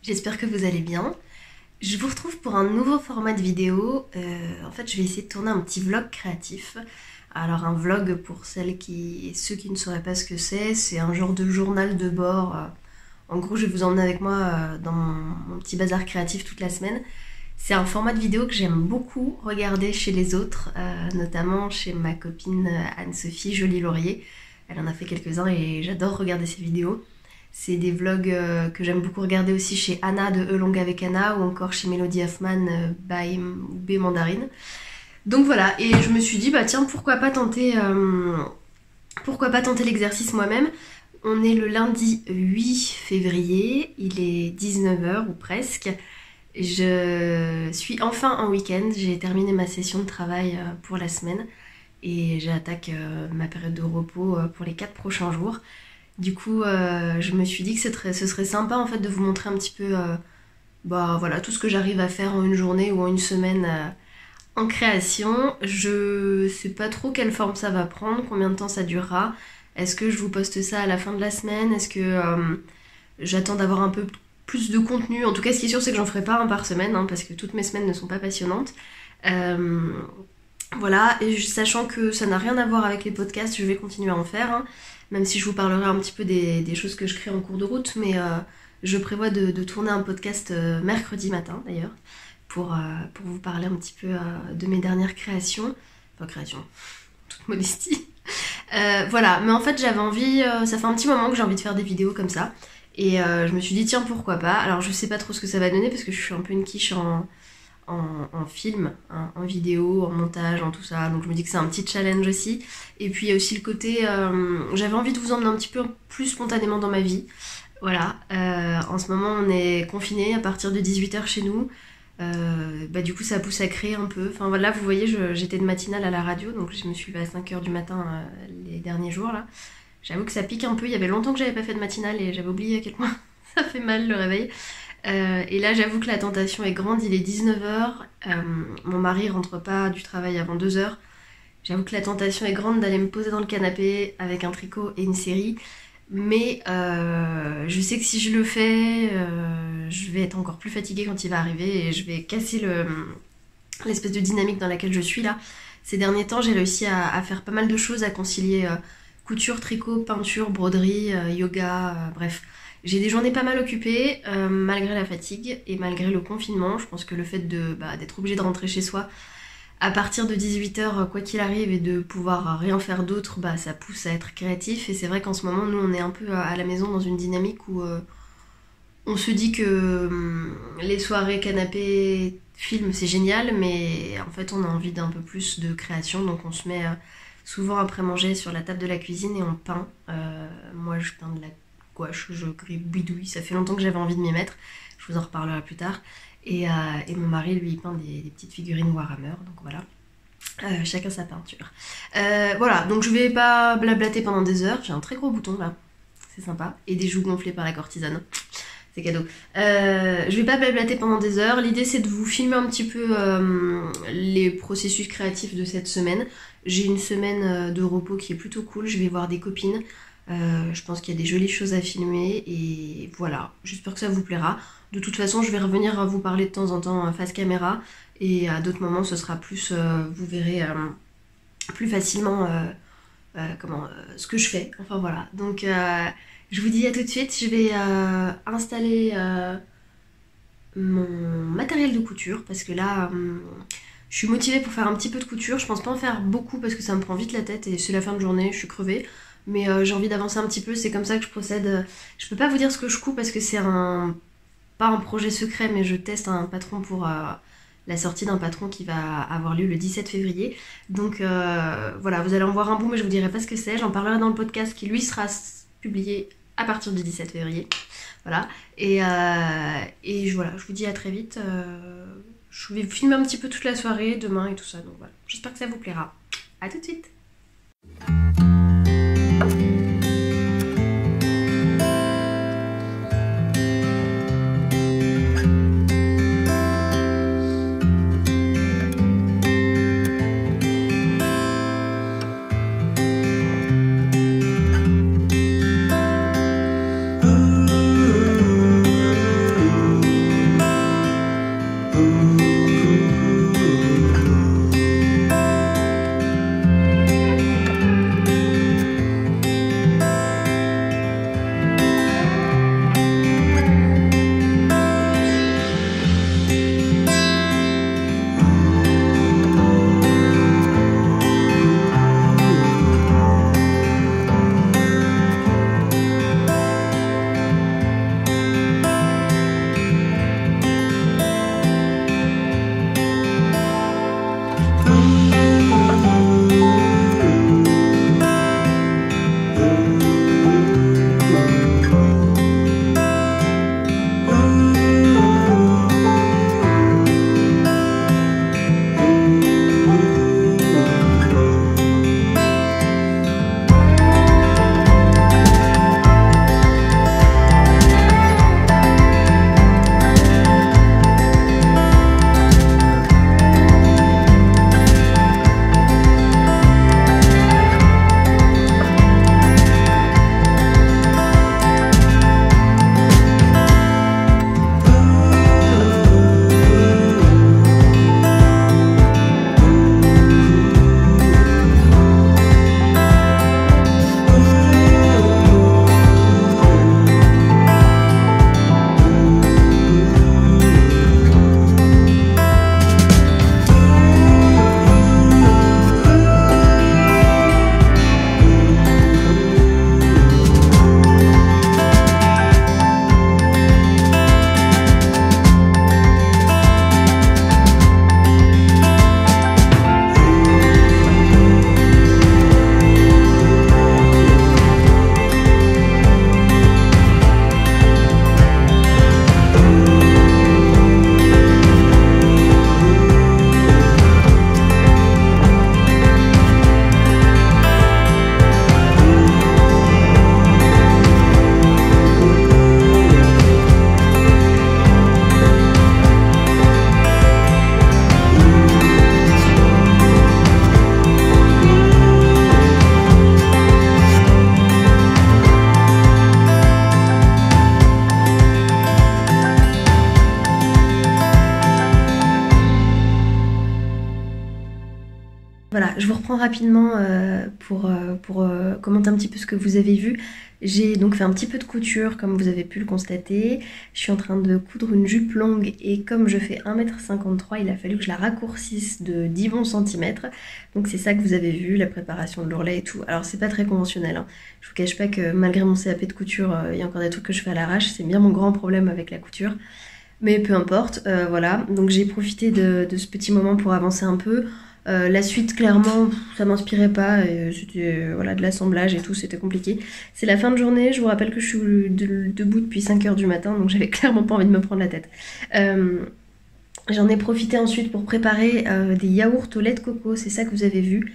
J'espère que vous allez bien. Je vous retrouve pour un nouveau format de vidéo. En fait, je vais essayer de tourner un petit vlog créatif. Alors un vlog, pour ceux qui ne sauraient pas ce que c'est un genre de journal de bord. En gros, je vais vous emmener avec moi dans mon petit bazar créatif toute la semaine. C'est un format de vidéo que j'aime beaucoup regarder chez les autres, notamment chez ma copine Anne-Sophie Joly-Laurier. Elle en a fait quelques-uns et j'adore regarder ses vidéos. C'est des vlogs que j'aime beaucoup regarder aussi chez Anna de Elong avec Anna ou encore chez Melody Hoffman by B Mandarine. Donc voilà, et je me suis dit bah tiens pourquoi pas tenter l'exercice moi-même. On est le lundi 8 février, il est 19 h ou presque. Je suis enfin en week-end, j'ai terminé ma session de travail pour la semaine et j'attaque ma période de repos pour les 4 prochains jours. Du coup, je me suis dit que ce serait sympa en fait de vous montrer un petit peu bah, voilà, tout ce que j'arrive à faire en une journée ou en une semaine en création. Je sais pas trop quelle forme ça va prendre, combien de temps ça durera. Est-ce que je vous poste ça à la fin de la semaine? Est-ce que j'attends d'avoir un peu plus de contenu? En tout cas, ce qui est sûr, c'est que j'en ferai pas un par semaine, hein, parce que toutes mes semaines ne sont pas passionnantes. Voilà, et sachant que ça n'a rien à voir avec les podcasts, je vais continuer à en faire, hein, même si je vous parlerai un petit peu des choses que je crée en cours de route, mais je prévois de tourner un podcast mercredi matin d'ailleurs, pour vous parler un petit peu de mes dernières créations, enfin créations, toute modestie. Voilà, mais en fait j'avais envie, ça fait un petit moment que j'ai envie de faire des vidéos comme ça, et je me suis dit tiens pourquoi pas. Alors je sais pas trop ce que ça va donner parce que je suis un peu une quiche en film, hein, en vidéo, en montage, en tout ça. Donc je me dis que c'est un petit challenge aussi. Et puis il y a aussi le côté, j'avais envie de vous emmener un petit peu plus spontanément dans ma vie. Voilà, en ce moment on est confinés à partir de 18 h chez nous. Bah du coup ça pousse à créer un peu. Enfin voilà, vous voyez, j'étais de matinale à la radio, donc je me suis levée à 5 h du matin les derniers jours là. J'avoue que ça pique un peu, il y avait longtemps que j'avais pas fait de matinale et j'avais oublié à quel point ça fait mal le réveil. Et là j'avoue que la tentation est grande, il est 19 h, mon mari rentre pas du travail avant 2 h. J'avoue que la tentation est grande d'aller me poser dans le canapé avec un tricot et une série, mais je sais que si je le fais, je vais être encore plus fatiguée quand il va arriver et je vais casser l'espèce de dynamique dans laquelle je suis là. Ces derniers temps j'ai réussi à faire pas mal de choses, à concilier couture, tricot, peinture, broderie, yoga, bref. J'ai des journées pas mal occupées, malgré la fatigue et malgré le confinement. Je pense que le fait d'être obligé de rentrer chez soi à partir de 18 h, quoi qu'il arrive, et de pouvoir rien faire d'autre, bah, ça pousse à être créatif. Et c'est vrai qu'en ce moment, nous, on est un peu à la maison dans une dynamique où on se dit que les soirées canapé, film, c'est génial, mais en fait, on a envie d'un peu plus de création. Donc on se met souvent après manger sur la table de la cuisine et on peint. Moi, je peins de la gouache, je gribouille, ça fait longtemps que j'avais envie de m'y mettre, je vous en reparlerai plus tard. Et mon mari, lui, il peint des petites figurines Warhammer, donc voilà. Chacun sa peinture. Voilà, donc je vais pas blablater pendant des heures, j'ai un très gros bouton là, c'est sympa, et des joues gonflées par la cortisone. C'est cadeau. Je vais pas blablater pendant des heures. L'idée c'est de vous filmer un petit peu les processus créatifs de cette semaine. J'ai une semaine de repos qui est plutôt cool. Je vais voir des copines. Je pense qu'il y a des jolies choses à filmer et voilà. J'espère que ça vous plaira. De toute façon, je vais revenir vous parler de temps en temps face caméra et à d'autres moments, ce sera plus, vous verrez plus facilement ce que je fais. Enfin voilà. Donc je vous dis à tout de suite, je vais installer mon matériel de couture parce que là, je suis motivée pour faire un petit peu de couture. Je pense pas en faire beaucoup parce que ça me prend vite la tête et c'est la fin de journée, je suis crevée. Mais j'ai envie d'avancer un petit peu, c'est comme ça que je procède. Je peux pas vous dire ce que je couds parce que c'est pas un projet secret, mais je teste un patron pour la sortie d'un patron qui va avoir lieu le 17 février. Donc voilà, vous allez en voir un bout, mais je vous dirai pas ce que c'est. J'en parlerai dans le podcast qui lui sera publié à partir du 17 février. Voilà. Et voilà, je vous dis à très vite. Je vais filmer un petit peu toute la soirée, demain et tout ça. Donc voilà, j'espère que ça vous plaira. À tout de suite. reprends rapidement pour commenter un petit peu ce que vous avez vu. J'ai donc fait un petit peu de couture comme vous avez pu le constater. Je suis en train de coudre une jupe longue et comme je fais 1,53 m, il a fallu que je la raccourcisse de 10 bons centimètres. Donc c'est ça que vous avez vu, la préparation de l'ourlet et tout. Alors c'est pas très conventionnel, hein. Je vous cache pas que malgré mon CAP de couture, il y a encore des trucs que je fais à l'arrache. C'est bien mon grand problème avec la couture. Mais peu importe, voilà. Donc j'ai profité de ce petit moment pour avancer un peu. La suite, clairement, ça m'inspirait pas. C'était voilà, de l'assemblage et tout, c'était compliqué. C'est la fin de journée, je vous rappelle que je suis debout depuis 5 h du matin, donc j'avais clairement pas envie de me prendre la tête. J'en ai profité ensuite pour préparer des yaourts au lait de coco, c'est ça que vous avez vu.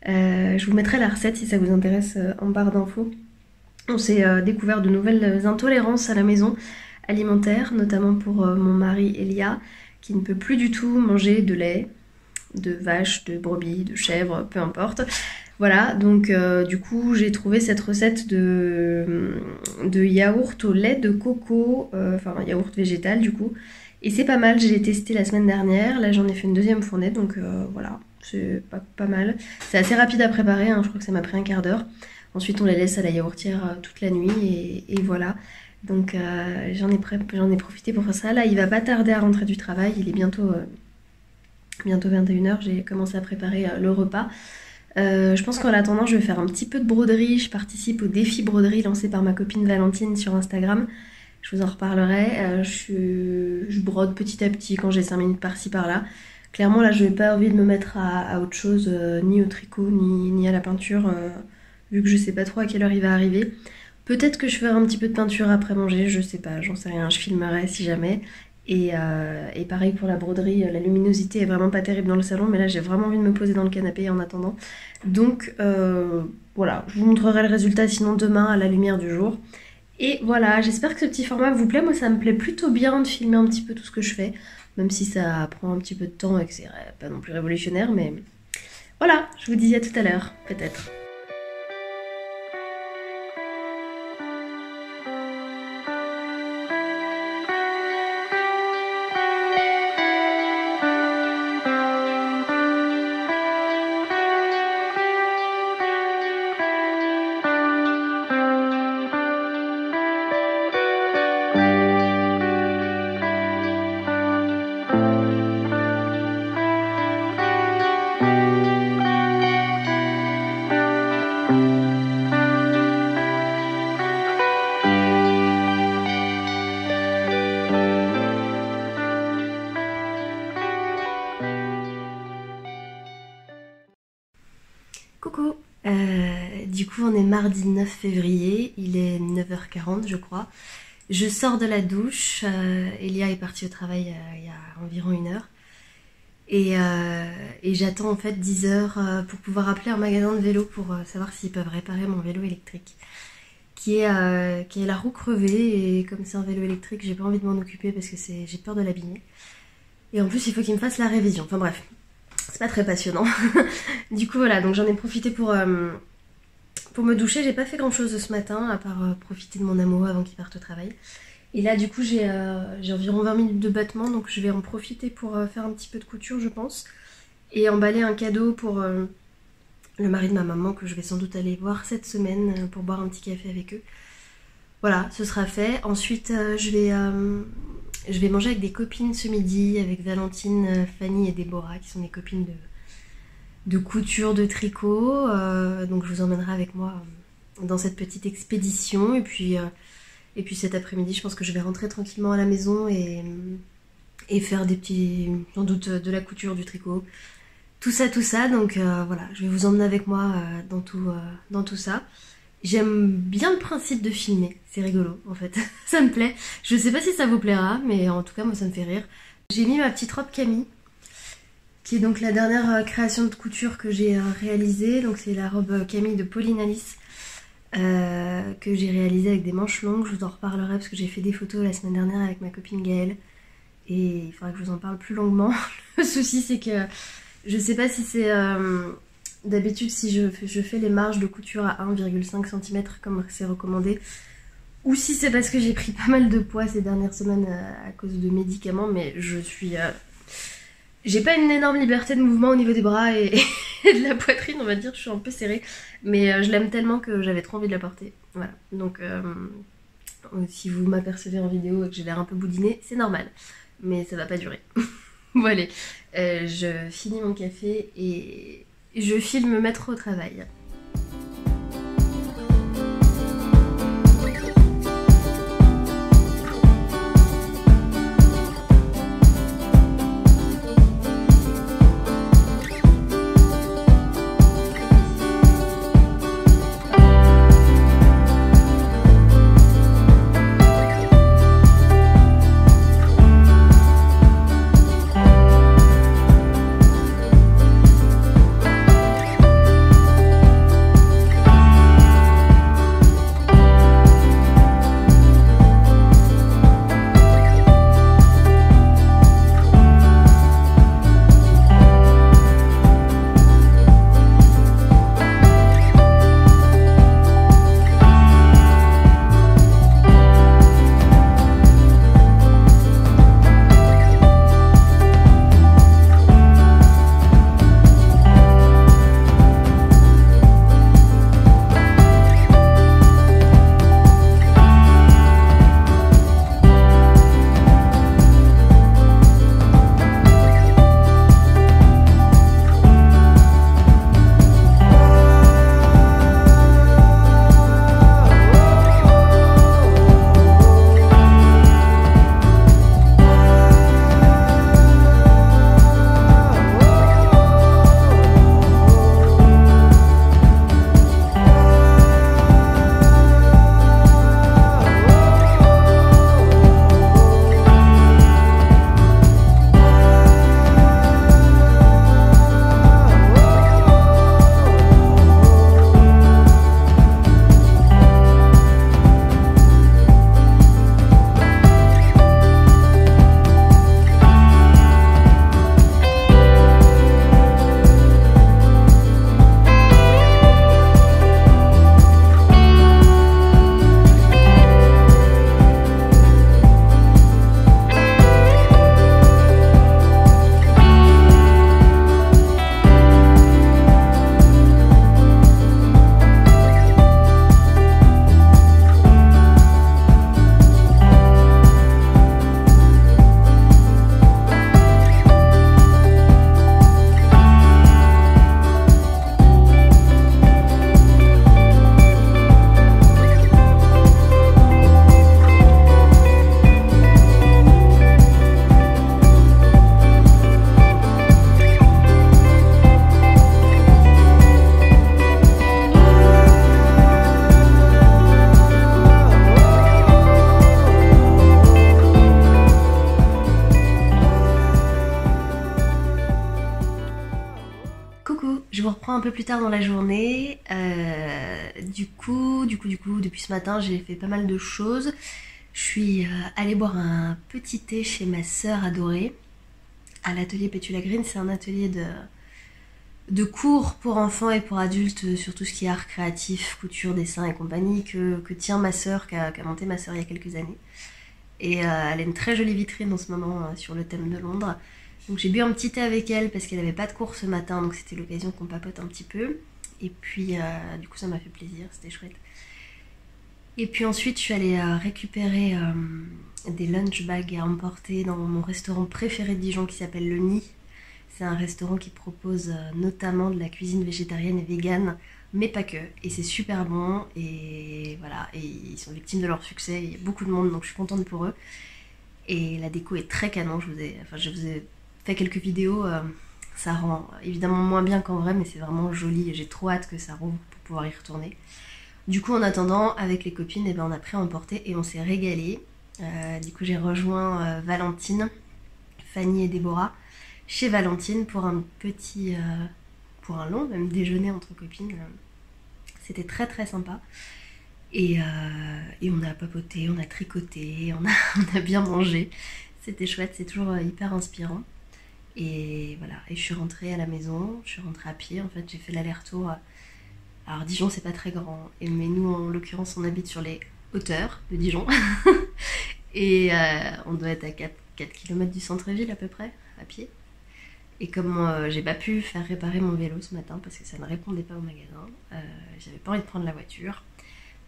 Je vous mettrai la recette si ça vous intéresse en barre d'infos. On s'est découvert de nouvelles intolérances à la maison alimentaire, notamment pour mon mari Elia, qui ne peut plus du tout manger de lait, de vache, de brebis, de chèvre, peu importe. Voilà, donc du coup j'ai trouvé cette recette de yaourt au lait de coco, enfin yaourt végétal du coup. Et c'est pas mal, je l'ai testé la semaine dernière, là j'en ai fait une deuxième fournée, donc voilà, c'est pas mal. C'est assez rapide à préparer, hein, je crois que ça m'a pris un quart d'heure. Ensuite on les laisse à la yaourtière toute la nuit et voilà. Donc j'en ai profité pour faire ça. Là il va pas tarder à rentrer du travail, il est bientôt 21 h, j'ai commencé à préparer le repas. Je pense qu'en attendant je vais faire un petit peu de broderie, je participe au défi broderie lancé par ma copine Valentine sur Instagram. Je vous en reparlerai, je brode petit à petit quand j'ai 5 minutes par-ci par-là. Clairement là je n'ai pas envie de me mettre à autre chose, ni au tricot ni à la peinture, vu que je sais pas trop à quelle heure il va arriver. Peut-être que je ferai un petit peu de peinture après manger, je sais pas, j'en sais rien, je filmerai si jamais. Et pareil pour la broderie, la luminosité est vraiment pas terrible dans le salon, mais là j'ai vraiment envie de me poser dans le canapé en attendant. Donc voilà, je vous montrerai le résultat sinon demain à la lumière du jour. Et voilà, j'espère que ce petit format vous plaît. Moi ça me plaît plutôt bien de filmer un petit peu tout ce que je fais, même si ça prend un petit peu de temps et que c'est pas non plus révolutionnaire, mais voilà, je vous dis à tout à l'heure, peut-être. Coucou, du coup on est mardi 9 février, il est 9 h 40 je crois. Je sors de la douche, Elia est partie au travail il y a environ 1 heure. Et j'attends en fait 10 h pour pouvoir appeler un magasin de vélo pour savoir s'ils peuvent réparer mon vélo électrique. Qui est la roue crevée, et comme c'est un vélo électrique j'ai pas envie de m'en occuper parce que j'ai peur de l'abîmer. Et en plus il faut qu'il me fasse la révision, enfin bref. C'est pas très passionnant. Du coup voilà, donc j'en ai profité pour me doucher. J'ai pas fait grand chose ce matin à part profiter de mon amoureux avant qu'il parte au travail. Et là du coup j'ai environ 20 minutes de battement, donc je vais en profiter pour faire un petit peu de couture je pense. Et emballer un cadeau pour le mari de ma maman que je vais sans doute aller voir cette semaine pour boire un petit café avec eux. Voilà, ce sera fait. Ensuite je vais manger avec des copines ce midi, avec Valentine, Fanny et Déborah, qui sont des copines de couture, de tricot. Donc je vous emmènerai avec moi dans cette petite expédition. Et puis cet après-midi, je pense que je vais rentrer tranquillement à la maison et faire des petits, sans doute de la couture, du tricot. Tout ça. Donc voilà, je vais vous emmener avec moi dans tout ça. J'aime bien le principe de filmer, c'est rigolo en fait, ça me plaît. Je sais pas si ça vous plaira, mais en tout cas moi ça me fait rire. J'ai mis ma petite robe Camille, qui est donc la dernière création de couture que j'ai réalisée. Donc c'est la robe Camille de Pauline Alice, que j'ai réalisée avec des manches longues. Je vous en reparlerai parce que j'ai fait des photos la semaine dernière avec ma copine Gaëlle. Et il faudra que je vous en parle plus longuement. Le souci c'est que je sais pas si c'est... D'habitude, si je fais les marges de couture à 1,5 cm comme c'est recommandé, ou si c'est parce que j'ai pris pas mal de poids ces dernières semaines à cause de médicaments, mais je suis J'ai pas une énorme liberté de mouvement au niveau des bras et de la poitrine, on va dire, je suis un peu serrée. Mais je l'aime tellement que j'avais trop envie de la porter. Voilà, donc si vous m'apercevez en vidéo et que j'ai l'air un peu boudinée, c'est normal. Mais ça va pas durer. Bon allez, je finis mon café et je file me mettre au travail. Je vous reprends un peu plus tard dans la journée. Du coup, depuis ce matin, j'ai fait pas mal de choses. Je suis allée boire un petit thé chez ma sœur adorée, à l'atelier Pétula Green. C'est un atelier de cours pour enfants et pour adultes sur tout ce qui est art créatif, couture, dessin et compagnie, que tient ma sœur, qu'a monté ma sœur il y a quelques années. Et elle a une très jolie vitrine en ce moment sur le thème de Londres. Donc j'ai bu un petit thé avec elle parce qu'elle n'avait pas de cours ce matin, donc c'était l'occasion qu'on papote un petit peu. Et puis du coup ça m'a fait plaisir, c'était chouette. Et puis ensuite je suis allée récupérer des lunch bags à emporter dans mon restaurant préféré de Dijon qui s'appelle Le Nid. C'est un restaurant qui propose notamment de la cuisine végétarienne et végane, mais pas que. Et c'est super bon, et voilà, et ils sont victimes de leur succès, il y a beaucoup de monde, donc je suis contente pour eux. Et la déco est très canon, je vous ai fait quelques vidéos, ça rend évidemment moins bien qu'en vrai, mais c'est vraiment joli et j'ai trop hâte que ça rouvre pour pouvoir y retourner. Du coup en attendant, avec les copines, eh ben, on a pris à emporter et on s'est régalé. Du coup j'ai rejoint Valentine, Fanny et Déborah chez Valentine pour un petit, pour un long même déjeuner entre copines. C'était très très sympa. Et on a papoté, on a tricoté, on a bien mangé. C'était chouette, c'est toujours hyper inspirant. Et voilà, et je suis rentrée à la maison, je suis rentrée à pied. En fait, j'ai fait l'aller-retour. Alors Dijon, c'est pas très grand, mais nous, en l'occurrence, on habite sur les hauteurs de Dijon. Et on doit être à 4 km du centre-ville à peu près, à pied. Et comme j'ai pas pu faire réparer mon vélo ce matin parce que ça ne répondait pas au magasin, j'avais pas envie de prendre la voiture.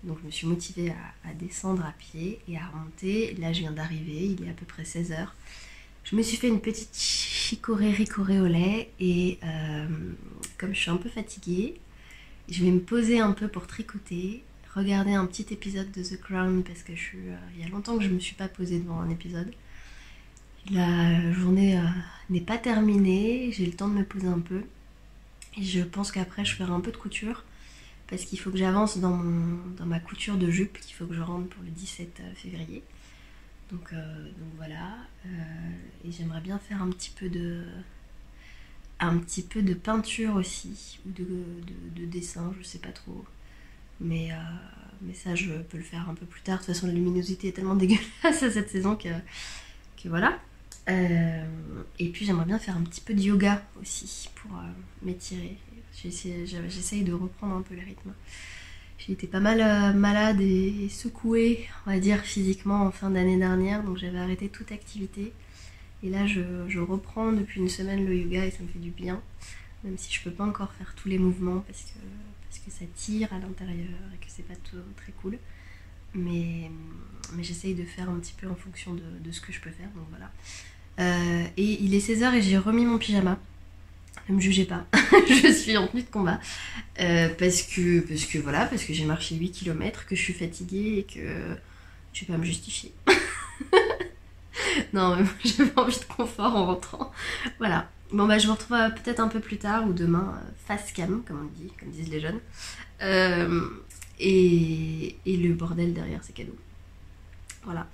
Donc je me suis motivée à descendre à pied et à remonter. Là je viens d'arriver, il est à peu près 16h. Je me suis fait une petite ricorée au lait et comme je suis un peu fatiguée, je vais me poser un peu pour tricoter, regarder un petit épisode de The Crown parce que il y a longtemps que je me suis pas posée devant un épisode. La journée n'est pas terminée, j'ai le temps de me poser un peu. Et je pense qu'après je ferai un peu de couture parce qu'il faut que j'avance dans ma couture de jupe qu'il faut que je rentre pour le 17 février. Donc voilà. Et j'aimerais bien faire un petit peu de peinture aussi, ou de dessin, je sais pas trop. Mais ça je peux le faire un peu plus tard. De toute façon la luminosité est tellement dégueulasse à cette saison que voilà. Et puis j'aimerais bien faire un petit peu de yoga aussi pour m'étirer. J'essaye de reprendre un peu le rythme. J'ai été pas mal malade et secouée, on va dire, physiquement en fin d'année dernière, donc j'avais arrêté toute activité. Et là je reprends depuis une semaine le yoga et ça me fait du bien, même si je peux pas encore faire tous les mouvements parce que ça tire à l'intérieur et que c'est pas très cool. Mais j'essaye de faire un petit peu en fonction de ce que je peux faire, donc voilà. Et il est 16h et j'ai remis mon pyjama. Ne me jugez pas, je suis en tenue de combat. Parce que j'ai marché 8 km, que je suis fatiguée et que je vais pas me justifier. Non, mais moi j'avais envie de confort en rentrant. Voilà. Bon bah je vous retrouve peut-être un peu plus tard ou demain, face cam, comme disent les jeunes. Et le bordel derrière c'est cadeau. Voilà.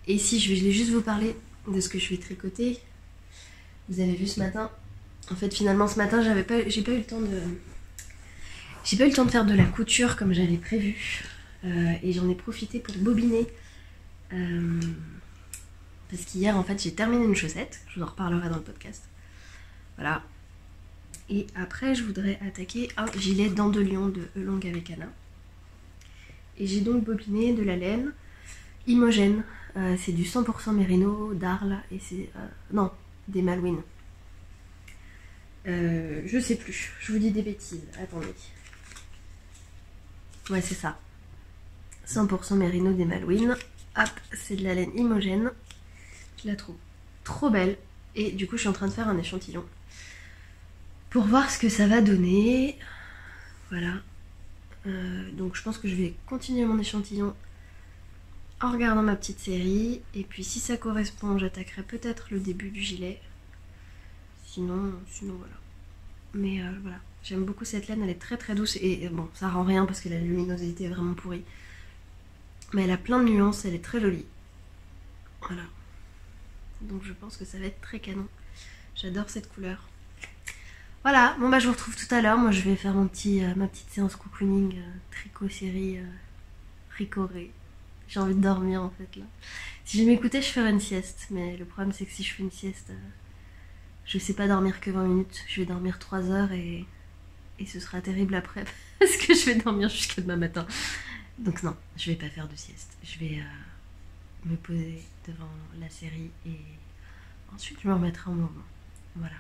Et si je vais juste vous parler de ce que je vais tricoter. Vous avez vu ce matin. En fait finalement ce matin j'ai pas eu le temps de faire de la couture comme j'avais prévu. Et j'en ai profité pour bobiner. Parce qu'hier en fait j'ai terminé une chaussette. Je vous en reparlerai dans le podcast. Voilà. Et après je voudrais attaquer un gilet dents de lion de Elong avec Anna. Et j'ai donc bobiné de la laine Imogène. C'est du 100% mérino d'Arles et c'est... non, des Malouines. Je sais plus, je vous dis des bêtises, attendez. Ouais c'est ça. 100% mérino des Malouines. Hop, c'est de la laine Imogène. Je la trouve trop belle. Et du coup je suis en train de faire un échantillon. Pour voir ce que ça va donner. Voilà. Donc je pense que je vais continuer mon échantillon en regardant ma petite série. Et puis si ça correspond, j'attaquerai peut-être le début du gilet. Sinon voilà. Mais voilà, j'aime beaucoup cette laine, elle est très très douce. Et bon, ça rend rien parce que la luminosité est vraiment pourrie. Mais elle a plein de nuances, elle est très jolie. Voilà. Donc je pense que ça va être très canon. J'adore cette couleur. Voilà, bon bah je vous retrouve tout à l'heure. Moi je vais faire ma petite séance cocooning, tricot série, ricoré. J'ai envie de dormir en fait là. Si je m'écoutais je ferais une sieste. Mais le problème c'est que si je fais une sieste, je sais pas dormir que 20 minutes. Je vais dormir 3 heures et ce sera terrible après. Parce que je vais dormir jusqu'à demain matin. Donc non, je vais pas faire de sieste. Je vais me poser devant la série et ensuite je me remettrai en mouvement. Voilà.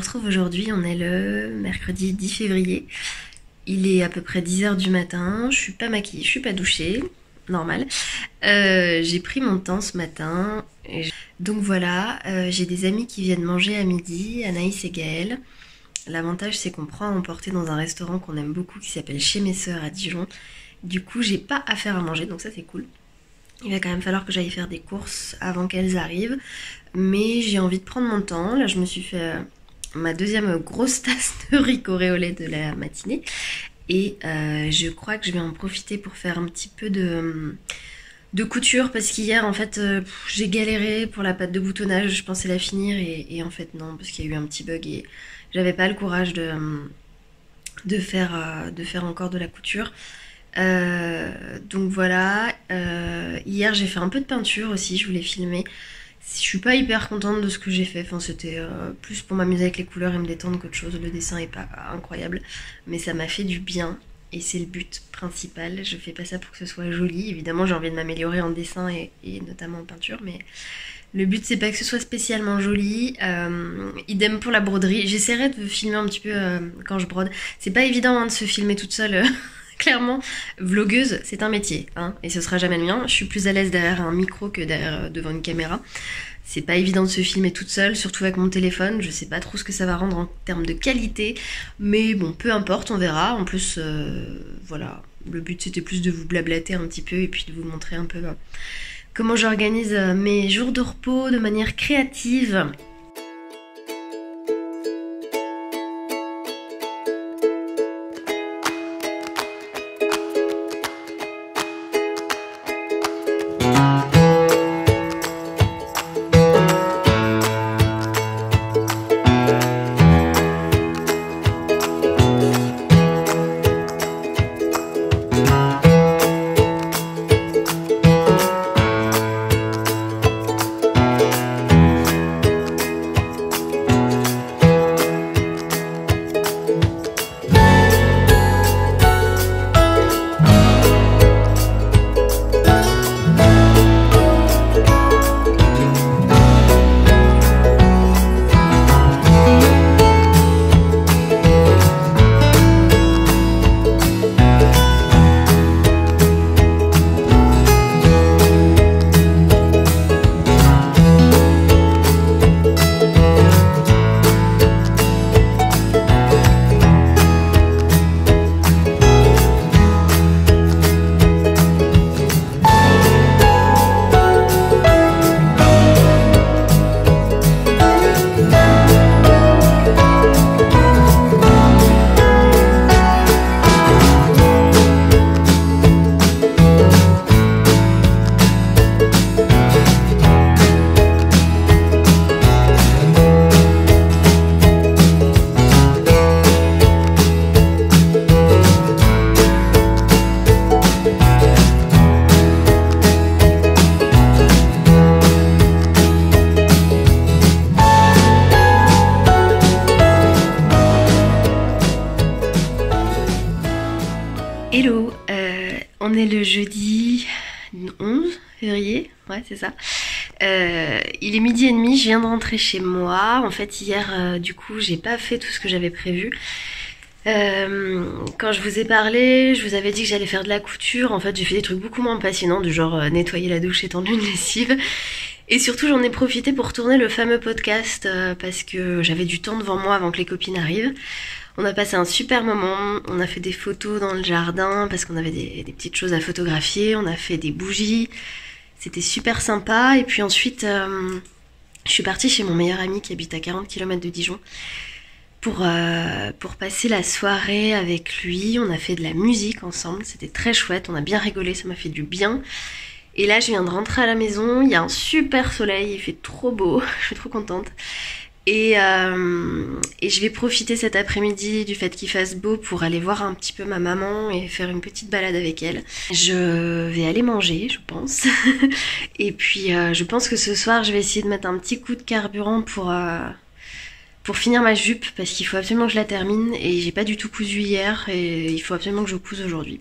retrouve aujourd'hui, on est le mercredi 10 février. Il est à peu près 10h du matin, je suis pas maquillée, je suis pas douchée, normal. J'ai pris mon temps ce matin. Donc voilà, j'ai des amis qui viennent manger à midi, Anaïs et Gaëlle. L'avantage c'est qu'on prend à emporter dans un restaurant qu'on aime beaucoup qui s'appelle Chez mes sœurs à Dijon. Du coup j'ai pas à faire à manger, donc ça c'est cool. Il va quand même falloir que j'aille faire des courses avant qu'elles arrivent. Mais j'ai envie de prendre mon temps. Là je me suis fait ma deuxième grosse tasse de riz au lait de la matinée. Et je crois que je vais en profiter pour faire un petit peu de couture. Parce qu'hier en fait j'ai galéré pour la pâte de boutonnage. Je pensais la finir et en fait non. Parce qu'il y a eu un petit bug et j'avais pas le courage de faire encore de la couture. Donc voilà, hier j'ai fait un peu de peinture aussi, je voulais filmer. Je suis pas hyper contente de ce que j'ai fait, enfin c'était plus pour m'amuser avec les couleurs et me détendre qu'autre chose. Le dessin est pas incroyable, mais ça m'a fait du bien et c'est le but principal. Je fais pas ça pour que ce soit joli, évidemment j'ai envie de m'améliorer en dessin et notamment en peinture, mais le but c'est pas que ce soit spécialement joli. Idem pour la broderie, j'essaierai de filmer un petit peu quand je brode. C'est pas évident hein, de se filmer toute seule. Clairement, vlogueuse, c'est un métier, hein, et ce sera jamais le mien. Je suis plus à l'aise derrière un micro que devant une caméra. C'est pas évident de se filmer toute seule, surtout avec mon téléphone. Je sais pas trop ce que ça va rendre en termes de qualité, mais bon, peu importe, on verra. En plus, voilà, le but c'était plus de vous blablater un petit peu et puis de vous montrer un peu comment j'organise mes jours de repos de manière créative. Hello, on est le jeudi 11 février, ouais c'est ça. Il est 12h30, je viens de rentrer chez moi. En fait hier du coup j'ai pas fait tout ce que j'avais prévu. Quand je vous ai parlé, je vous avais dit que j'allais faire de la couture. En fait j'ai fait des trucs beaucoup moins passionnants, du genre nettoyer la douche, étendre une lessive. Et surtout j'en ai profité pour tourner le fameux podcast parce que j'avais du temps devant moi avant que les copines arrivent. On a passé un super moment, on a fait des photos dans le jardin parce qu'on avait des petites choses à photographier, on a fait des bougies, c'était super sympa. Et puis ensuite, je suis partie chez mon meilleur ami qui habite à 40 km de Dijon pour passer la soirée avec lui. On a fait de la musique ensemble, c'était très chouette, on a bien rigolé, ça m'a fait du bien. Et là, je viens de rentrer à la maison, il y a un super soleil, il fait trop beau, je suis trop contente. Et je vais profiter cet après-midi du fait qu'il fasse beau pour aller voir un petit peu ma maman et faire une petite balade avec elle. Je vais aller manger, je pense. Et puis je pense que ce soir, je vais essayer de mettre un petit coup de carburant pour finir ma jupe parce qu'il faut absolument que je la termine et j'ai pas du tout cousu hier et il faut absolument que je couse aujourd'hui.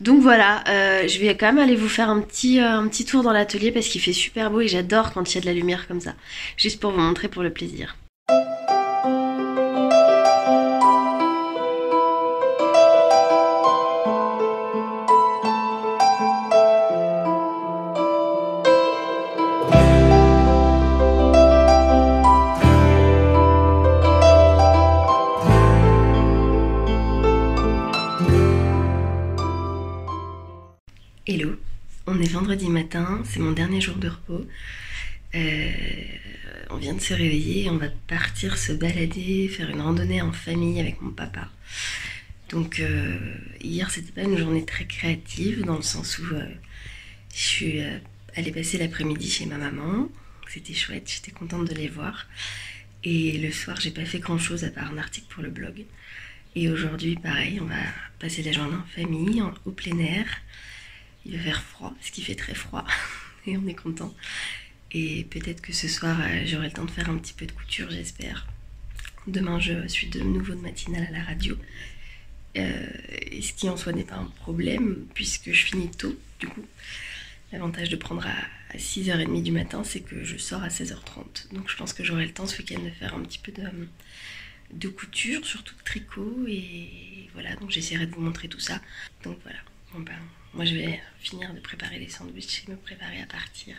Donc voilà, je vais quand même aller vous faire un petit tour dans l'atelier parce qu'il fait super beau et j'adore quand il y a de la lumière comme ça. Juste pour vous montrer pour le plaisir. On est vendredi matin, c'est mon dernier jour de repos. On vient de se réveiller et on va partir se balader, faire une randonnée en famille avec mon papa. Donc hier c'était pas une journée très créative dans le sens où je suis allée passer l'après-midi chez ma maman. C'était chouette, j'étais contente de les voir. Et le soir j'ai pas fait grand chose à part un article pour le blog. Et aujourd'hui pareil, on va passer la journée en famille, au plein air. Il va faire froid, parce qu'il fait très froid et on est content. Et peut-être que ce soir j'aurai le temps de faire un petit peu de couture, j'espère. Demain je suis de nouveau de matinale à la radio. Et ce qui en soi n'est pas un problème puisque je finis tôt du coup. L'avantage de prendre à 6h30 du matin, c'est que je sors à 16h30. Donc je pense que j'aurai le temps ce week-end de faire un petit peu de couture, surtout de tricot. Et voilà, donc j'essaierai de vous montrer tout ça. Donc voilà, bon ben, moi je vais finir de préparer les sandwichs et me préparer à partir.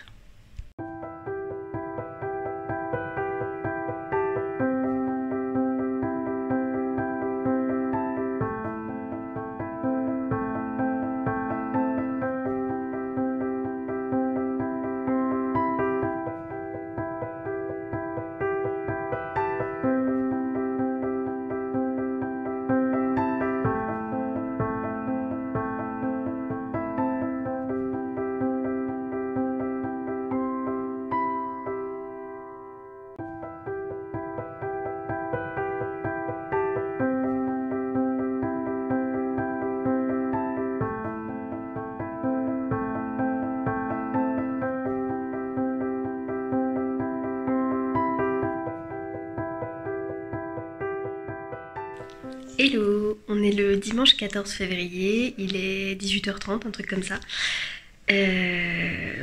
Hello, on est le dimanche 14 février, il est 18h30, un truc comme ça.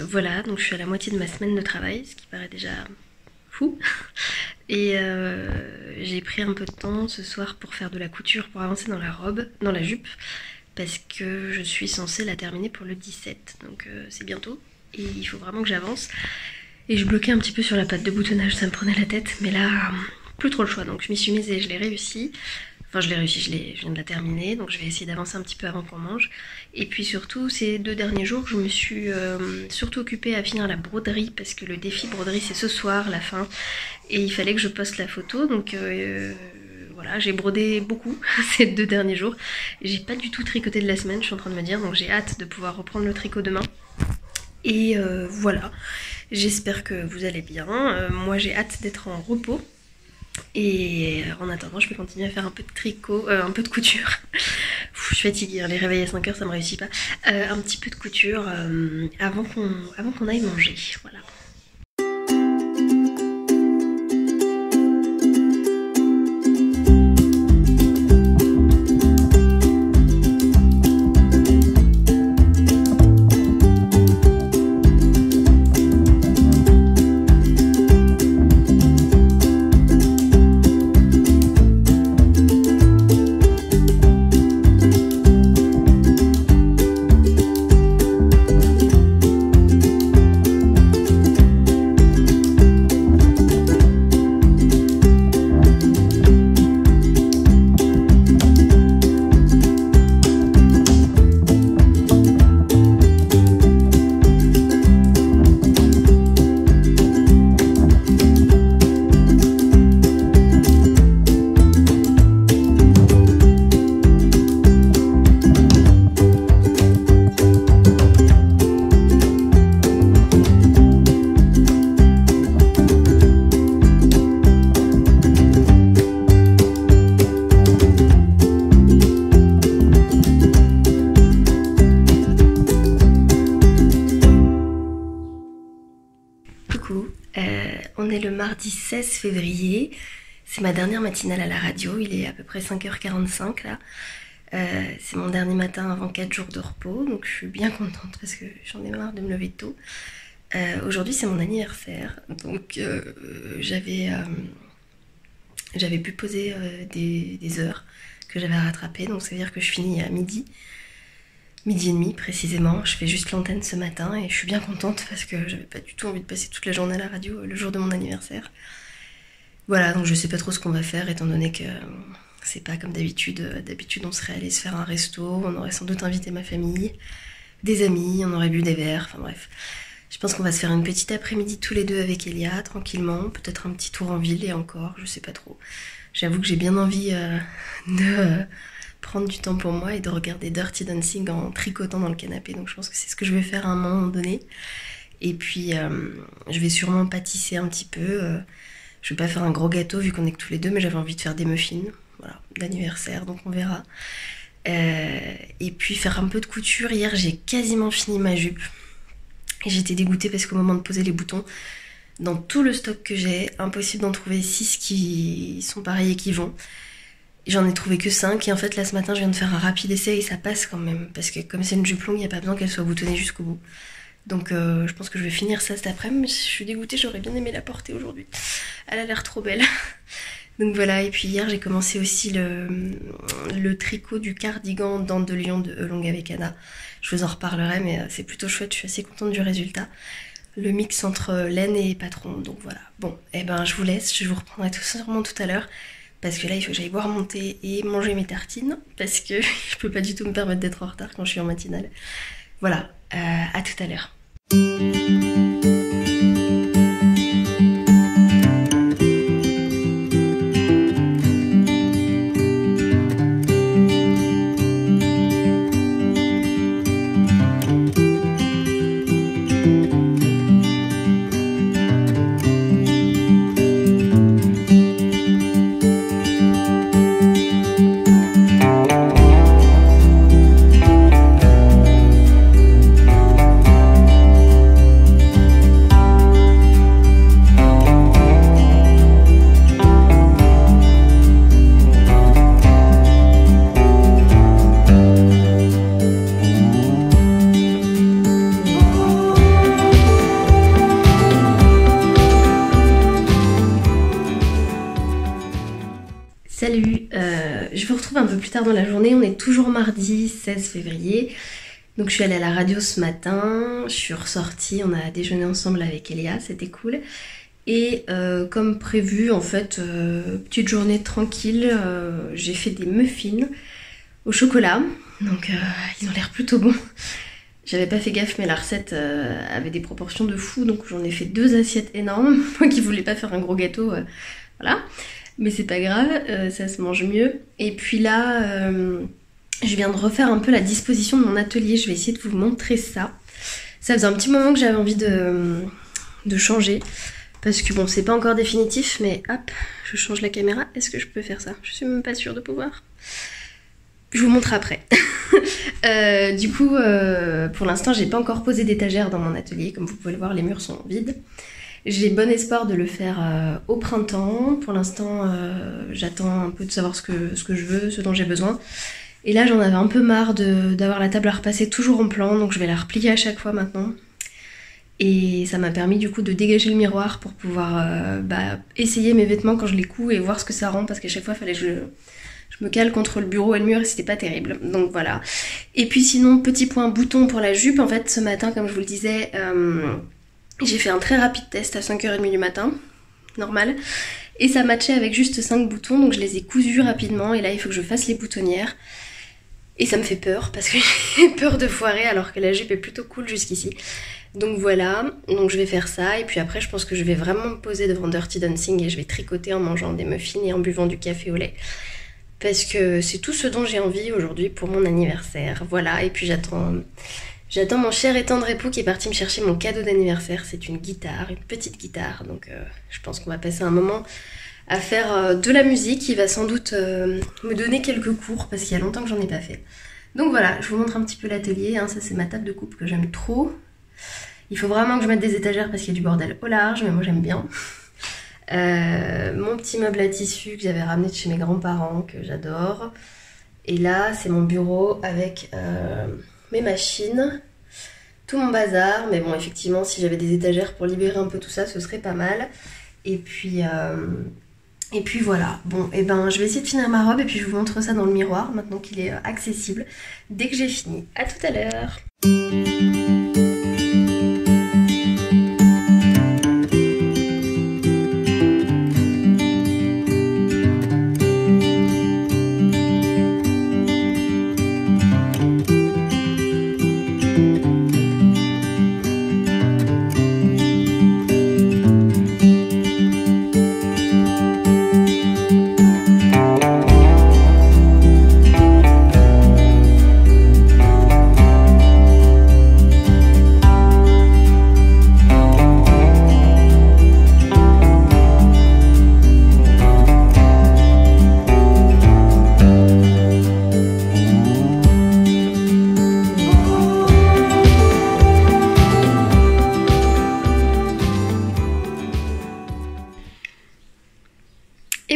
Voilà, donc je suis à la moitié de ma semaine de travail, ce qui paraît déjà fou. Et j'ai pris un peu de temps ce soir pour faire de la couture, pour avancer dans la robe, dans la jupe, parce que je suis censée la terminer pour le 17, donc c'est bientôt. Et il faut vraiment que j'avance. Et je bloquais un petit peu sur la patte de boutonnage, ça me prenait la tête, mais là, plus trop le choix, donc je m'y suis mise et je l'ai réussi. Enfin, je l'ai réussi, je viens de la terminer, donc je vais essayer d'avancer un petit peu avant qu'on mange. Et puis surtout, ces 2 derniers jours, je me suis surtout occupée à finir la broderie, parce que le défi broderie, c'est ce soir, la fin. Et il fallait que je poste la photo, donc voilà, j'ai brodé beaucoup ces 2 derniers jours. J'ai pas du tout tricoté de la semaine, je suis en train de me dire, donc j'ai hâte de pouvoir reprendre le tricot demain. Et voilà, j'espère que vous allez bien. Moi, j'ai hâte d'être en repos. Et en attendant, je vais continuer à faire un peu de tricot, un peu de couture. Je suis fatiguée, les réveiller à 5h, ça me réussit pas. Un petit peu de couture avant qu'on aille manger, voilà. On est le mardi 16 février, c'est ma dernière matinale à la radio, il est à peu près 5h45 là. C'est mon dernier matin avant 4 jours de repos, donc je suis bien contente parce que j'en ai marre de me lever tôt. Aujourd'hui c'est mon anniversaire, donc j'avais pu poser des heures que j'avais à rattraper, donc ça veut dire que je finis à midi et demi précisément. Je fais juste l'antenne ce matin et je suis bien contente parce que j'avais pas du tout envie de passer toute la journée à la radio le jour de mon anniversaire. Voilà, donc je sais pas trop ce qu'on va faire étant donné que c'est pas comme d'habitude. D'habitude on serait allé se faire un resto, on aurait sans doute invité ma famille. des amis, on aurait bu des verres, enfin bref. Je pense qu'on va se faire une petite après-midi tous les deux avec Elia, tranquillement, peut-être un petit tour en ville et encore, je sais pas trop. J'avoue que j'ai bien envie de prendre du temps pour moi et de regarder Dirty Dancing en tricotant dans le canapé, donc je pense que c'est ce que je vais faire à un moment donné. Et puis je vais sûrement pâtisser un petit peu, je vais pas faire un gros gâteau vu qu'on est que tous les deux, mais j'avais envie de faire des muffins, voilà, d'anniversaire, donc on verra. Et puis faire un peu de couture. Hier j'ai quasiment fini ma jupe. Et j'étais dégoûtée parce qu'au moment de poser les boutons, dans tout le stock que j'ai, impossible d'en trouver 6 qui sont pareils et qui vont. J'en ai trouvé que 5 et en fait là ce matin je viens de faire un rapide essai et ça passe quand même. Parce que comme c'est une jupe longue, il n'y a pas besoin qu'elle soit boutonnée jusqu'au bout. Donc je pense que je vais finir ça cet après-midi, mais je suis dégoûtée, j'aurais bien aimé la porter aujourd'hui. Elle a l'air trop belle. Donc voilà, et puis hier j'ai commencé aussi le tricot du cardigan dents de lion de Longue avec Anna. Je vous en reparlerai, mais c'est plutôt chouette, je suis assez contente du résultat. Le mix entre laine et patron, donc voilà. Bon, et ben je vous laisse, je vous reprendrai tout sûrement tout à l'heure. Parce que là il faut que j'aille boire mon thé et manger mes tartines. Parce que je peux pas du tout me permettre d'être en retard quand je suis en matinale. Voilà, à tout à l'heure. Salut, je vous retrouve un peu plus tard dans la journée, on est toujours mardi 16 février. Donc je suis allée à la radio ce matin, je suis ressortie, on a déjeuné ensemble avec Elia, c'était cool. Et comme prévu, en fait, petite journée tranquille, j'ai fait des muffins au chocolat. Donc ils ont l'air plutôt bons. J'avais pas fait gaffe, mais la recette avait des proportions de fou, donc j'en ai fait 2 assiettes énormes. Moi qui voulais pas faire un gros gâteau, voilà. Mais c'est pas grave, ça se mange mieux. Et puis là, je viens de refaire un peu la disposition de mon atelier. Je vais essayer de vous montrer ça. Ça faisait un petit moment que j'avais envie de changer. Parce que bon, c'est pas encore définitif, mais hop, je change la caméra. Est-ce que je peux faire ça? Je suis même pas sûre de pouvoir. Je vous montre après. Du coup, pour l'instant, j'ai pas encore posé d'étagère dans mon atelier. Comme vous pouvez le voir, les murs sont vides. J'ai bon espoir de le faire au printemps. Pour l'instant, j'attends un peu de savoir ce que je veux, ce dont j'ai besoin. Et là, j'en avais un peu marre d'avoir la table à repasser toujours en plan, donc je vais la replier à chaque fois maintenant. Et ça m'a permis du coup de dégager le miroir pour pouvoir essayer mes vêtements quand je les couds et voir ce que ça rend, parce qu'à chaque fois, il fallait que je me cale contre le bureau et le mur et c'était pas terrible. Donc voilà. Et puis sinon, petit point bouton pour la jupe. En fait, ce matin, comme je vous le disais... j'ai fait un très rapide test à 5h30 du matin, normal, et ça matchait avec juste 5 boutons, donc je les ai cousus rapidement, et là il faut que je fasse les boutonnières. Et ça me fait peur, parce que j'ai peur de foirer, alors que la jupe est plutôt cool jusqu'ici. Donc voilà, donc je vais faire ça, et puis après je pense que je vais vraiment me poser devant Dirty Dancing, et je vais tricoter en mangeant des muffins et en buvant du café au lait. Parce que c'est tout ce dont j'ai envie aujourd'hui pour mon anniversaire, voilà, et puis J'attends mon cher et tendre époux qui est parti me chercher mon cadeau d'anniversaire. C'est une guitare, une petite guitare. Donc je pense qu'on va passer un moment à faire de la musique. Il va sans doute me donner quelques cours parce qu'il y a longtemps que j'en ai pas fait. Donc voilà, je vous montre un petit peu l'atelier. Hein. Ça c'est ma table de coupe que j'aime trop. Il faut vraiment que je mette des étagères parce qu'il y a du bordel au large, mais moi j'aime bien. Mon petit meuble à tissu que j'avais ramené de chez mes grands-parents, que j'adore. Et là c'est mon bureau avec... mes machines, tout mon bazar, mais bon effectivement si j'avais des étagères pour libérer un peu tout ça ce serait pas mal. Et puis voilà, bon et ben je vais essayer de finir ma robe et puis je vous montre ça dans le miroir maintenant qu'il est accessible dès que j'ai fini. À tout à l'heure.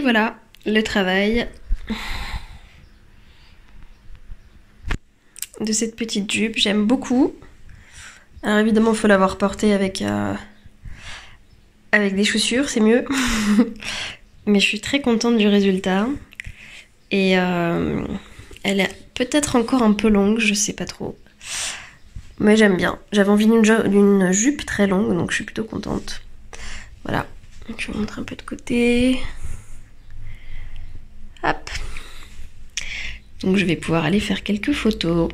Et voilà, le travail de cette petite jupe, j'aime beaucoup. Alors évidemment, il faut l'avoir portée avec des chaussures, c'est mieux. Mais je suis très contente du résultat. Et elle est peut-être encore un peu longue, je sais pas trop. Mais j'aime bien. J'avais envie d'une jupe très longue, donc je suis plutôt contente. Voilà. Donc je vous montre un peu de côté. Hop. Donc je vais pouvoir aller faire quelques photos.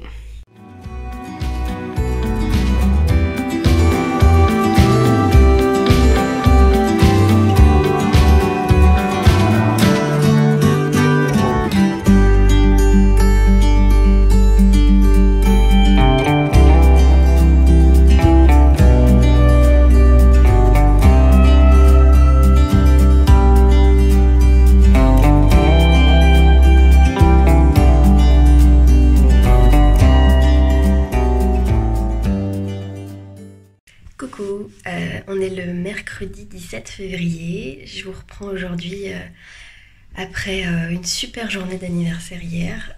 Coucou, on est le mercredi 17 février. Je vous reprends aujourd'hui après une super journée d'anniversaire hier.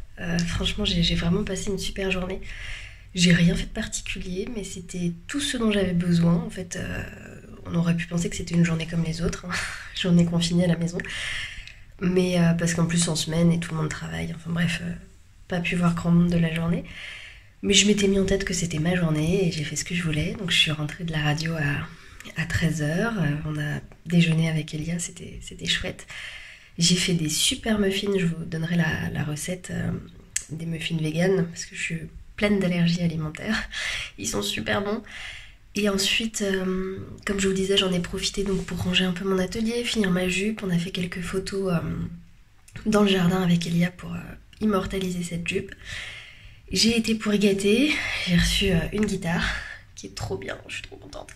Franchement, j'ai vraiment passé une super journée. J'ai rien fait de particulier, mais c'était tout ce dont j'avais besoin. En fait, on aurait pu penser que c'était une journée comme les autres, hein. Journée confinée à la maison. Mais parce qu'en plus en semaine et tout le monde travaille. Enfin bref, pas pu voir grand monde de la journée. Mais je m'étais mis en tête que c'était ma journée et j'ai fait ce que je voulais. Donc je suis rentrée de la radio à 13h. On a déjeuné avec Elia, c'était chouette. J'ai fait des super muffins, je vous donnerai la recette des muffins vegan parce que je suis pleine d'allergies alimentaires. Ils sont super bons. Et ensuite, comme je vous disais, j'en ai profité donc pour ranger un peu mon atelier, finir ma jupe. On a fait quelques photos dans le jardin avec Elia pour immortaliser cette jupe. J'ai été pour y gâter, j'ai reçu une guitare qui est trop bien, je suis trop contente.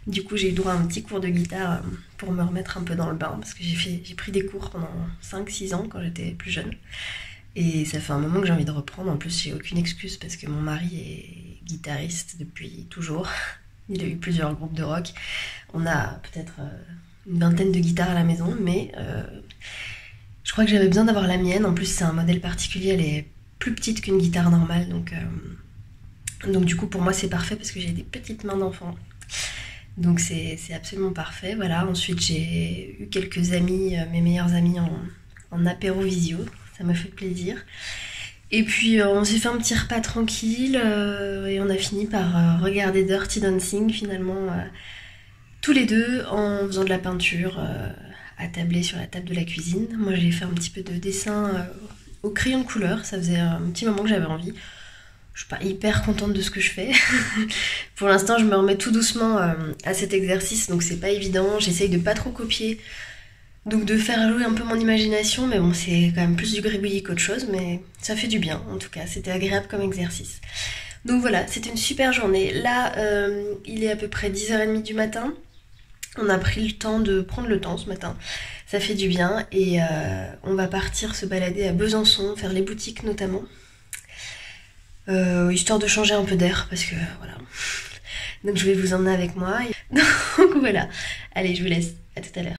Du coup j'ai eu droit à un petit cours de guitare pour me remettre un peu dans le bain parce que j'ai pris des cours pendant 5-6 ans quand j'étais plus jeune. Et ça fait un moment que j'ai envie de reprendre, en plus j'ai aucune excuse parce que mon mari est guitariste depuis toujours. Il a eu plusieurs groupes de rock. On a peut-être une vingtaine de guitares à la maison, mais je crois que j'avais besoin d'avoir la mienne. En plus c'est un modèle particulier, elle est plus petite qu'une guitare normale, donc du coup pour moi c'est parfait parce que j'ai des petites mains d'enfant, donc c'est absolument parfait. Voilà, ensuite j'ai eu quelques amis, mes meilleurs amis en apéro visio, ça m'a fait plaisir. Et puis on s'est fait un petit repas tranquille et on a fini par regarder Dirty Dancing finalement tous les deux en faisant de la peinture attablée sur la table de la cuisine. Moi j'ai fait un petit peu de dessin au crayon de couleur, ça faisait un petit moment que j'avais envie. Je suis pas hyper contente de ce que je fais. Pour l'instant, je me remets tout doucement à cet exercice, donc c'est pas évident. J'essaye de pas trop copier, donc de faire jouer un peu mon imagination, mais bon, c'est quand même plus du gribouillis qu'autre chose, mais ça fait du bien, en tout cas. C'était agréable comme exercice. Donc voilà, c'était une super journée. Là, il est à peu près 10h30 du matin. On a pris le temps de prendre le temps ce matin. Ça fait du bien et on va partir se balader à Besançon, faire les boutiques notamment. Histoire de changer un peu d'air parce que voilà. Donc je vais vous emmener avec moi. Donc voilà. Allez, je vous laisse. À tout à l'heure.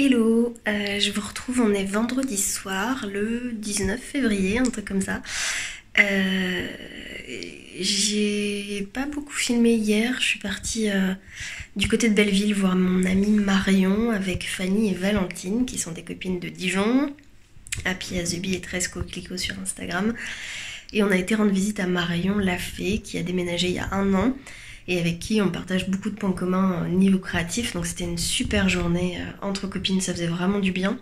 Hello, je vous retrouve, on est vendredi soir, le 19 février, un truc comme ça. Euh, j'ai pas beaucoup filmé hier, je suis partie du côté de Belleville voir mon amie Marion avec Fanny et Valentine, qui sont des copines de Dijon, Happy as the Bee et 13 coquelicots sur Instagram. Et on a été rendre visite à Marion Lafay, qui a déménagé il y a 1 an, et avec qui on partage beaucoup de points communs au niveau créatif. Donc c'était une super journée entre copines, ça faisait vraiment du bien.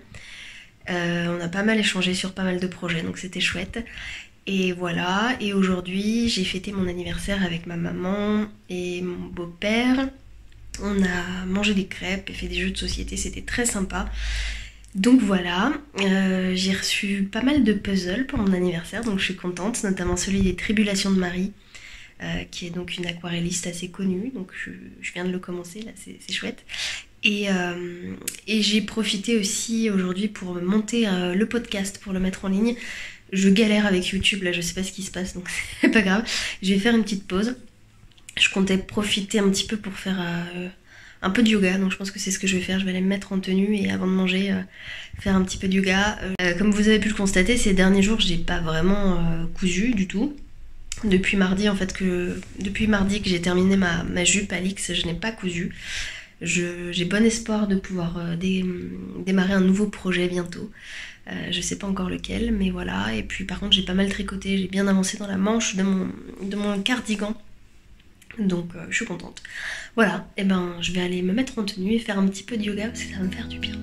On a pas mal échangé sur pas mal de projets, donc c'était chouette. Et voilà, et aujourd'hui j'ai fêté mon anniversaire avec ma maman et mon beau-père. On a mangé des crêpes et fait des jeux de société, c'était très sympa. Donc voilà, j'ai reçu pas mal de puzzles pour mon anniversaire, donc je suis contente, notamment celui des Tribulations de Marie, qui est donc une aquarelliste assez connue, donc je viens de le commencer, là c'est chouette. Et j'ai profité aussi aujourd'hui pour monter le podcast, pour le mettre en ligne. Je galère avec YouTube, là je sais pas ce qui se passe, donc c'est pas grave. Je vais faire une petite pause. Je comptais profiter un petit peu pour faire un peu de yoga, donc je pense que c'est ce que je vais faire. Je vais aller me mettre en tenue et avant de manger, faire un petit peu de yoga. Comme vous avez pu le constater, ces derniers jours, j'ai pas vraiment cousu du tout. Depuis mardi que j'ai terminé ma jupe Alix, je n'ai pas cousu. J'ai bon espoir de pouvoir démarrer un nouveau projet bientôt. Je sais pas encore lequel, mais voilà. Et puis par contre j'ai pas mal tricoté, j'ai bien avancé dans la manche de mon cardigan. Donc je suis contente. Voilà, et ben je vais aller me mettre en tenue et faire un petit peu de yoga parce que ça va me faire du bien.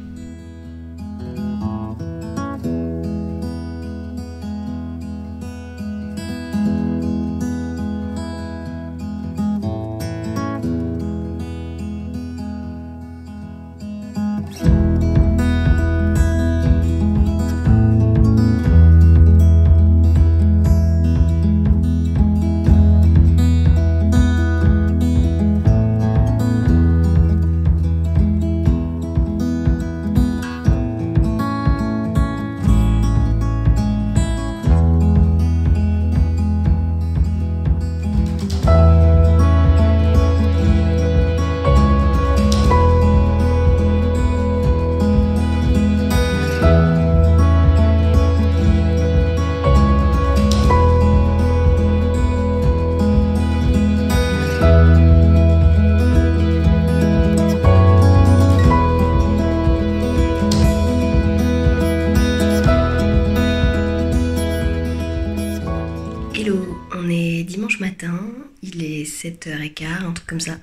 Hello, on est dimanche matin, il est 7h15, un truc comme ça.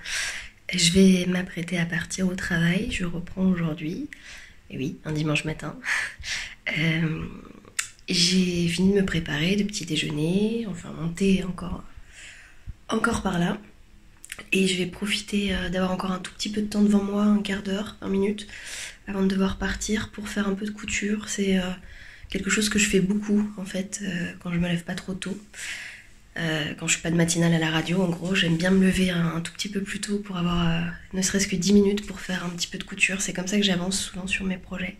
Je vais m'apprêter à partir au travail, je reprends aujourd'hui. Et oui, un dimanche matin. J'ai fini de me préparer, de petit déjeuner, enfin monter encore par là. Et je vais profiter d'avoir encore un tout petit peu de temps devant moi, un quart d'heure, 20 minutes, avant de devoir partir pour faire un peu de couture. C'est quelque chose que je fais beaucoup en fait quand je me lève pas trop tôt. Quand je suis pas de matinale à la radio, en gros, j'aime bien me lever un tout petit peu plus tôt pour avoir ne serait-ce que 10 minutes pour faire un petit peu de couture. C'est comme ça que j'avance souvent sur mes projets.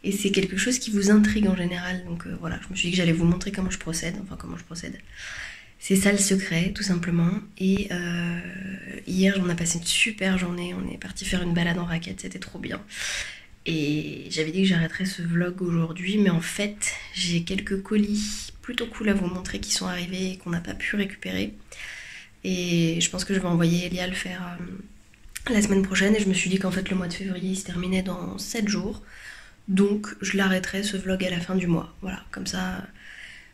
Et c'est quelque chose qui vous intrigue en général. Donc voilà, je me suis dit que j'allais vous montrer comment je procède. C'est ça le secret, tout simplement. Et hier, on a passé une super journée. On est parti faire une balade en raquette, c'était trop bien. Et j'avais dit que j'arrêterais ce vlog aujourd'hui, mais en fait, j'ai quelques colis plutôt cool à vous montrer qui sont arrivés et qu'on n'a pas pu récupérer. Et je pense que je vais envoyer Elia le faire la semaine prochaine. Et je me suis dit qu'en fait, le mois de février, il se terminait dans 7 jours. Donc, je l'arrêterai ce vlog à la fin du mois. Voilà, comme ça,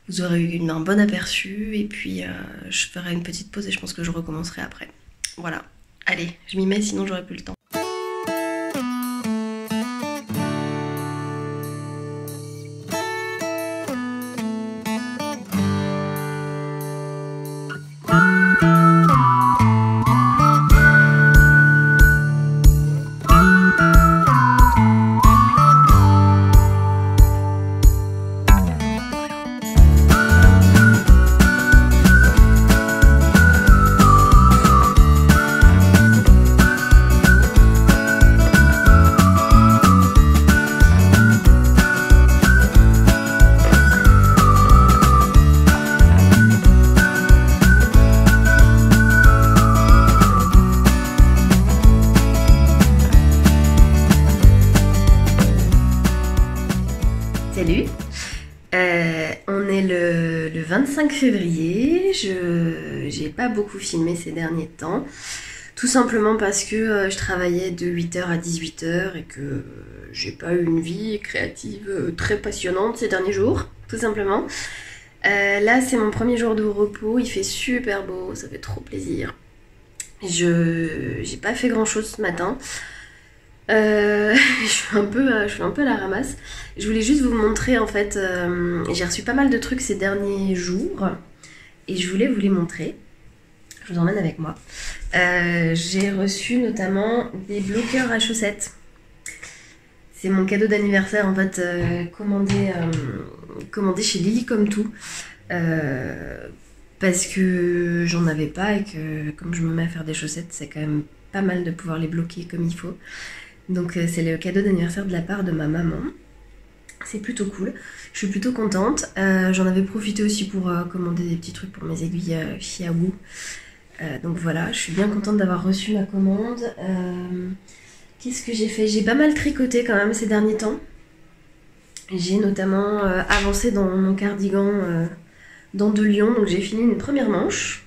vous aurez eu un bon aperçu. Et puis, je ferai une petite pause et je pense que je recommencerai après. Voilà. Allez, je m'y mets, sinon j'aurai plus le temps. Salut. On est le 25 février, j'ai pas beaucoup filmé ces derniers temps, tout simplement parce que je travaillais de 8h à 18h et que j'ai pas eu une vie créative très passionnante ces derniers jours, tout simplement. Là c'est mon premier jour de repos, il fait super beau, ça fait trop plaisir. J'ai pas fait grand chose ce matin. Je suis un peu à la ramasse. Je voulais juste vous montrer en fait, j'ai reçu pas mal de trucs ces derniers jours et je voulais vous les montrer. Je vous emmène avec moi. J'ai reçu notamment des bloqueurs à chaussettes. C'est mon cadeau d'anniversaire en fait, commandé chez Lily Comme Tout. Parce que j'en avais pas et que comme je me mets à faire des chaussettes, c'est quand même pas mal de pouvoir les bloquer comme il faut. Donc c'est le cadeau d'anniversaire de la part de ma maman. C'est plutôt cool, je suis plutôt contente. J'en avais profité aussi pour commander des petits trucs pour mes aiguilles Xiaowu. Donc voilà, je suis bien contente d'avoir reçu ma commande. Qu'est-ce que j'ai fait? J'ai pas mal tricoté quand même ces derniers temps. J'ai notamment avancé dans mon cardigan dans 2 lions, donc j'ai fini une première manche.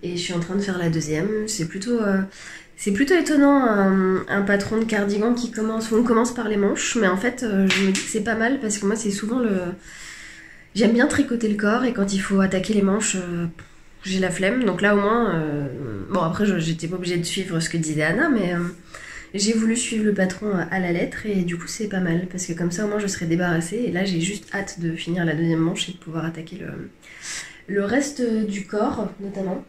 Et je suis en train de faire la deuxième. C'est plutôt étonnant un patron de cardigan qui commence, on commence par les manches, mais en fait je me dis que c'est pas mal parce que moi c'est souvent j'aime bien tricoter le corps et quand il faut attaquer les manches, j'ai la flemme. Donc là au moins, bon après j'étais pas obligée de suivre ce que disait Anna, mais j'ai voulu suivre le patron à la lettre et du coup c'est pas mal parce que comme ça au moins je serai débarrassée et là j'ai juste hâte de finir la deuxième manche et de pouvoir attaquer le reste du corps notamment.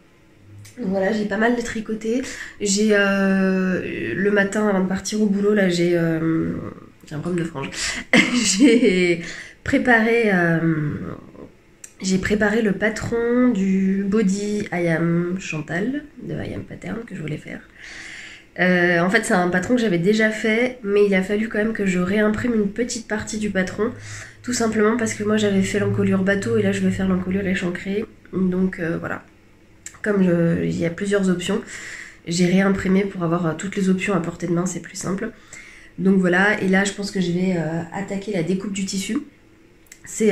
Donc voilà, j'ai pas mal de tricoté. J'ai le matin avant de partir au boulot, là j'ai un problème de frange. j'ai préparé le patron du body I Am Chantal de I Am Pattern que je voulais faire. En fait c'est un patron que j'avais déjà fait, mais il a fallu quand même que je réimprime une petite partie du patron, tout simplement parce que moi j'avais fait l'encolure bateau et là je vais faire l'encolure échancrée. Donc voilà. Comme il y a plusieurs options, j'ai réimprimé pour avoir toutes les options à portée de main, c'est plus simple. Donc voilà, et là je pense que je vais attaquer la découpe du tissu. C'est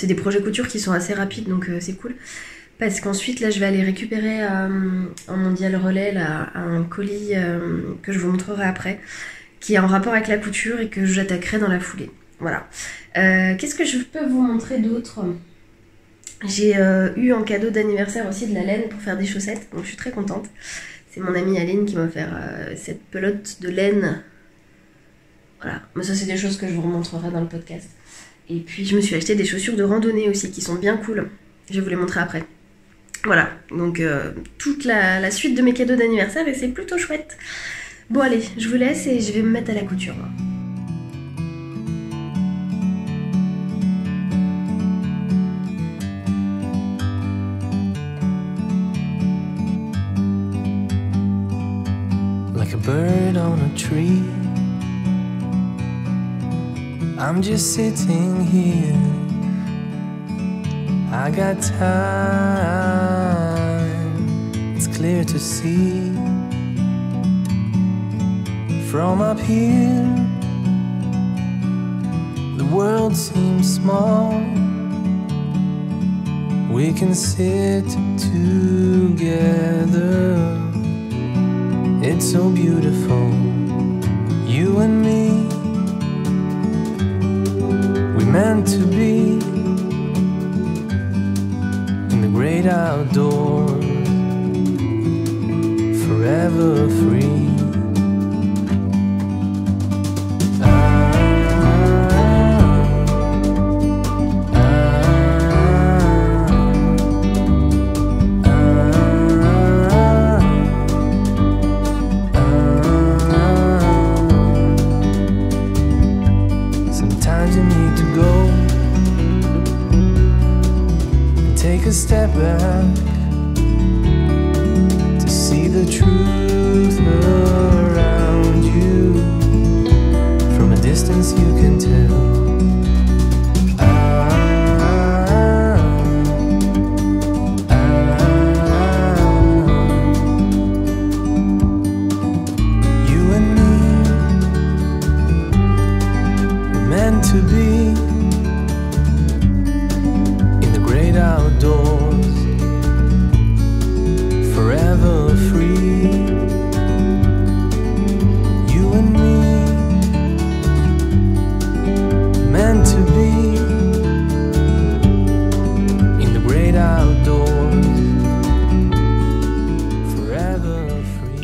des projets couture qui sont assez rapides, donc c'est cool. Parce qu'ensuite là je vais aller récupérer en mondial relais là, un colis que je vous montrerai après, qui est en rapport avec la couture et que j'attaquerai dans la foulée. Voilà. Qu'est-ce que je peux vous montrer d'autre ? J'ai eu en cadeau d'anniversaire aussi de la laine pour faire des chaussettes, donc je suis très contente. C'est mon amie Aline qui m'a offert cette pelote de laine. Voilà, mais ça c'est des choses que je vous remontrerai dans le podcast. Et puis je me suis acheté des chaussures de randonnée aussi qui sont bien cool. Je vais vous les montrer après. Voilà, donc toute la suite de mes cadeaux d'anniversaire et c'est plutôt chouette. Bon allez, je vous laisse et je vais me mettre à la couture. Like a bird on a tree, I'm just sitting here. I got time, it's clear to see. From up here, the world seems small. We can sit together. It's so beautiful, you and me. We meant to be in the great outdoors, forever free. Take a step back to see the truth of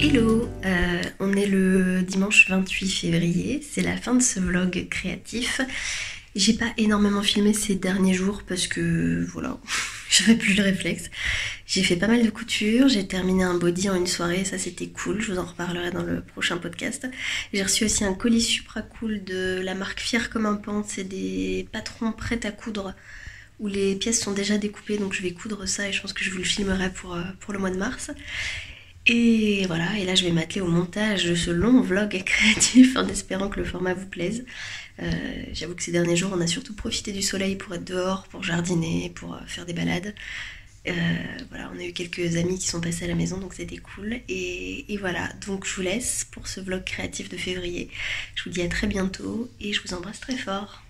Hello, on est le dimanche 28 février, c'est la fin de ce vlog créatif. J'ai pas énormément filmé ces derniers jours parce que voilà, j'avais plus le réflexe. J'ai fait pas mal de couture, j'ai terminé un body en une soirée, ça c'était cool, je vous en reparlerai dans le prochain podcast. J'ai reçu aussi un colis supra cool de la marque Fière comme un pan, c'est des patrons prêts à coudre où les pièces sont déjà découpées, donc je vais coudre ça et je pense que je vous le filmerai pour le mois de mars. Et voilà, et là je vais m'atteler au montage de ce long vlog créatif en espérant que le format vous plaise. J'avoue que ces derniers jours on a surtout profité du soleil pour être dehors, pour jardiner, pour faire des balades. Voilà, on a eu quelques amis qui sont passés à la maison donc c'était cool. Et voilà, donc je vous laisse pour ce vlog créatif de février. Je vous dis à très bientôt et je vous embrasse très fort.